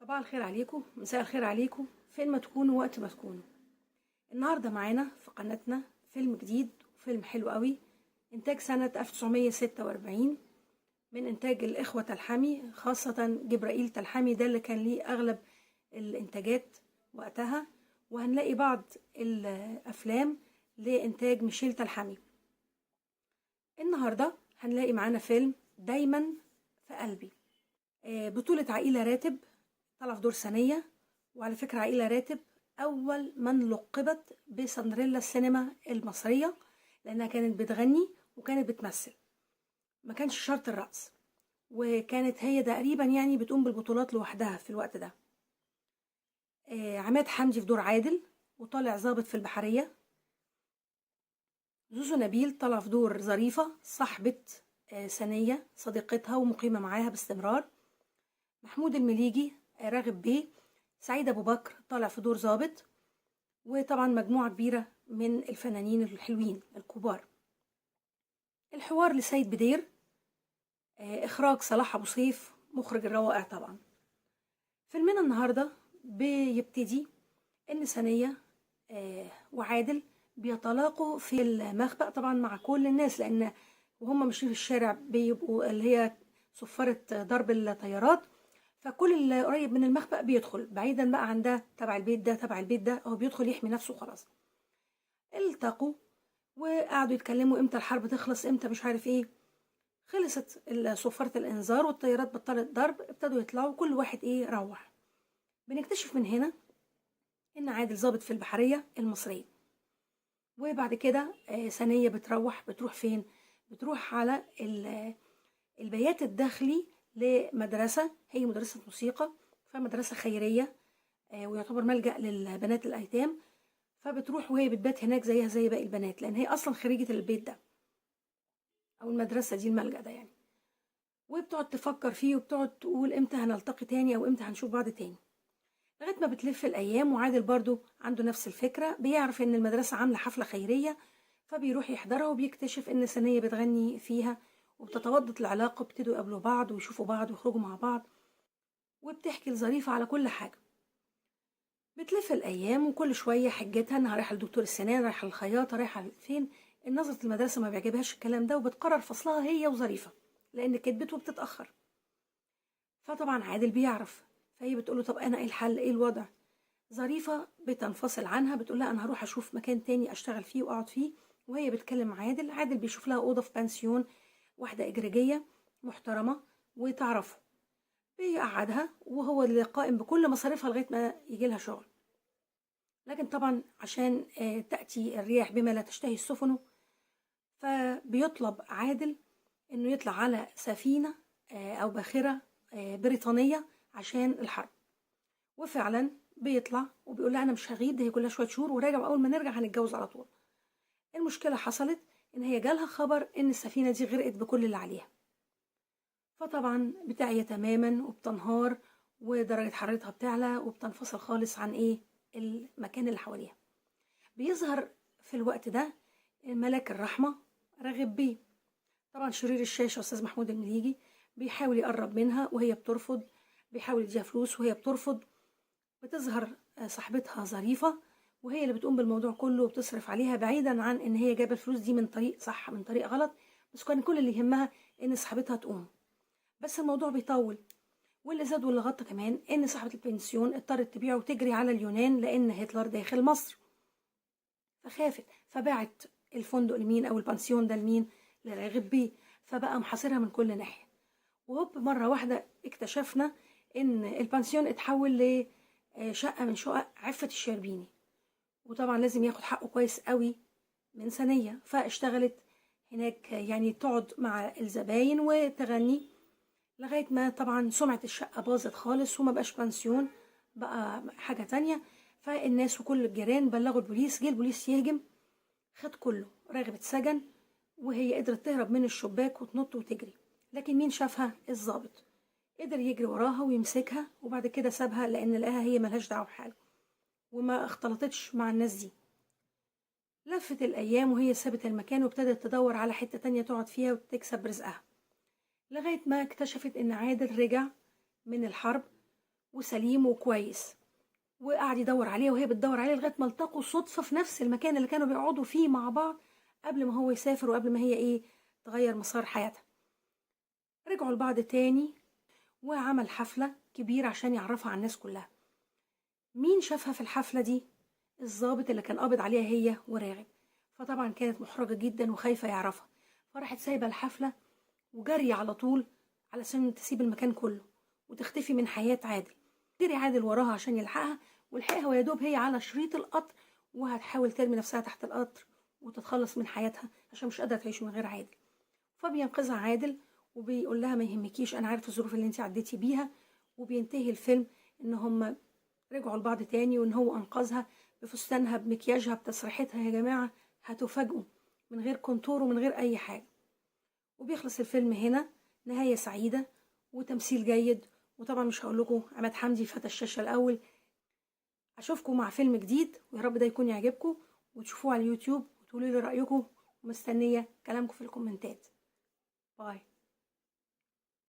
صباح الخير عليكم، مساء الخير عليكم، فين ما تكونوا وقت ما تكونوا. النهارده معانا في قناتنا فيلم جديد وفيلم حلو قوي. انتاج سنة 1946 من انتاج الاخوة تلحمي، خاصة جبرائيل تلحمي ده اللي كان ليه اغلب الانتاجات وقتها. وهنلاقي بعض الافلام لانتاج ميشيل تلحمي. النهارده هنلاقي معانا فيلم دايما في قلبي، بطولة عائلة راتب طلع في دور ثانية. وعلى فكرة عائلة راتب أول من لقبت بسندريلا السينما المصرية، لأنها كانت بتغني وكانت بتمثل، ما كانش شرط الرقص، وكانت هي تقريبا يعني بتقوم بالبطولات لوحدها في الوقت ده. عماد حمدي في دور عادل وطالع ضابط في البحرية. زوزو نبيل طلع في دور ظريفة صاحبة سنية صديقتها ومقيمة معاها باستمرار. محمود المليجي راغب بيه. سعيد أبو بكر طالع في دور ضابط. وطبعا مجموعة كبيرة من الفنانين الحلوين الكبار. الحوار لسيد بدير، إخراج صلاح أبو سيف، مخرج الروائع طبعا. فيلمنا النهاردة بيبتدي إن سنية وعادل بيتلاقوا في المخبأ طبعا مع كل الناس، لأن وهم ماشيين في الشارع بيبقوا اللي هي صفارة ضرب الطيارات، فكل اللي قريب من المخبأ بيدخل، بعيدا بقى عن ده تبع البيت ده تبع البيت ده، هو بيدخل يحمي نفسه خلاص. التقوا وقعدوا يتكلموا امتى الحرب تخلص، امتى مش عارف ايه. خلصت صفارة الانذار والطيارات بطلت ضرب، ابتدوا يطلعوا كل واحد ايه روح. بنكتشف من هنا ان عادل ضابط في البحرية المصرية. وبعد كده ثانية بتروح فين؟ بتروح على البيات الداخلي لمدرسة، هي مدرسة موسيقى، فمدرسة خيرية ويعتبر ملجأ للبنات الأيتام. فبتروح وهي بتبات هناك زيها زي باقي البنات، لأن هي أصلا خريجة البيت ده أو المدرسة دي، الملجأ ده يعني. وبتقعد تفكر فيه وبتقعد تقول امتى هنلتقي تاني أو امتى هنشوف بعض تاني، لغاية ما بتلف الأيام. وعادل برضو عنده نفس الفكرة، بيعرف إن المدرسة عاملة حفلة خيرية، فبيروح يحضرها وبيكتشف إن ثانية بتغني فيها، وبتتوضط العلاقة، بيبتدوا يقابلوا بعض ويشوفوا بعض ويخرجوا مع بعض. وبتحكي لظريفة على كل حاجة. بتلف الأيام وكل شوية حجتها إنها رايحة لدكتور السنان، رايحة للخياطة، رايحة فين. النظرة المدرسة ما بيعجبهاش الكلام ده، وبتقرر فصلها هي وظريفة لأن كدبت وبتتأخر. فطبعا عادل بيعرف، فهي بتقوله طب أنا إيه الحل، إيه الوضع. ظريفة بتنفصل عنها، بتقول لها أنا هروح أشوف مكان تاني أشتغل فيه وأقعد فيه. وهي بتكلم عادل، عادل بيشوف لها أوضة في بانسيون، واحدة إجريجية محترمة وتعرفه. بيقعدها وهو اللي قائم بكل مصاريفها لغاية ما يجي لها شغل. لكن طبعا عشان تأتي الرياح بما لا تشتهي السفن، فبيطلب عادل انه يطلع على سفينة او باخرة بريطانية عشان الحرب. وفعلا بيطلع وبيقول لها انا مش هغيب، ده هي كلها شوية شهور وراجع، واول ما نرجع هنتجوز على طول. المشكلة حصلت ان هي جالها خبر ان السفينة دي غرقت بكل اللي عليها، فطبعا بتعيا تماما وبتنهار، ودرجة حرارتها بتعلى وبتنفصل خالص عن المكان اللي حواليها. بيظهر في الوقت ده ملاك الرحمة راغب بيه، طبعا شرير الشاشة أستاذ محمود المليجي، بيحاول يقرب منها وهي بترفض، بيحاول يديها فلوس وهي بترفض. بتظهر صاحبتها ظريفة، وهي اللي بتقوم بالموضوع كله وبتصرف عليها، بعيدا عن ان هي جايبه الفلوس دي من طريق صح من طريق غلط، بس كان كل اللي يهمها ان صاحبتها تقوم. بس الموضوع بيطول، واللي زاد واللي غطى كمان ان صاحبة البنسيون اضطرت تبيعه وتجري على اليونان لان هتلر داخل مصر، فخافت فباعت الفندق لمين او البنسيون ده لمين، لراغب بيه. فبقى محاصرها من كل ناحيه. وهوب مره واحده اكتشفنا ان البنسيون اتحول لشقه من شقق عفه الشربيني، وطبعا لازم ياخد حقه كويس قوي من ثانيه. فاشتغلت هناك يعني تقعد مع الزباين وتغني، لغايه ما طبعا سمعه الشقه باظت خالص وما بقاش بنسيون، بقى حاجه تانية. فالناس وكل الجيران بلغوا البوليس، جه البوليس يهجم، خد كله. راغب اتسجن وهي قدرت تهرب من الشباك وتنط وتجري، لكن مين شافها؟ الضابط قدر يجري وراها ويمسكها، وبعد كده سابها لان لقاها هي ملهاش دعوه بحاجه وما اختلطتش مع الناس دي. لفت الايام وهي سابت المكان وابتدت تدور على حته تانية تقعد فيها وتكسب رزقها، لغايه ما اكتشفت ان عادل رجع من الحرب وسليم وكويس. وقعد يدور عليها وهي بتدور عليه لغايه ما التقوا صدفه في نفس المكان اللي كانوا بيقعدوا فيه مع بعض قبل ما هو يسافر وقبل ما هي تغير مسار حياتها. رجعوا لبعض تاني وعمل حفله كبيره عشان يعرفها على الناس كلها. مين شافها في الحفله دي؟ الضابط اللي كان قابض عليها هي وراغب. فطبعا كانت محرجه جدا وخايفه يعرفها، فراحت سايبه الحفله وجري على طول علشان تسيب المكان كله وتختفي من حياة عادل. جري عادل وراها عشان يلحقها، ولحقها ويا دوب هي على شريط القطر وهتحاول ترمي نفسها تحت القطر وتتخلص من حياتها عشان مش قادرة تعيش من غير عادل. فبينقذها عادل وبيقول لها ما يهمكيش، انا عارف الظروف اللي انت عديتي بيها. وبينتهي الفيلم ان هم رجعوا لبعض تاني وان هو انقذها بفستانها بمكياجها بتسريحتها. يا جماعة هتفاجئوا من غير كونتور ومن غير اي حاجة. وبيخلص الفيلم هنا نهاية سعيدة وتمثيل جيد. وطبعا مش هقول لكم عماد حمدي فتى الشاشة الأول. أشوفكم مع فيلم جديد ويا رب ده يكون يعجبكم وتشوفوه على اليوتيوب وتقولوا لي رأيكم، ومستنية كلامكم في الكومنتات. باي.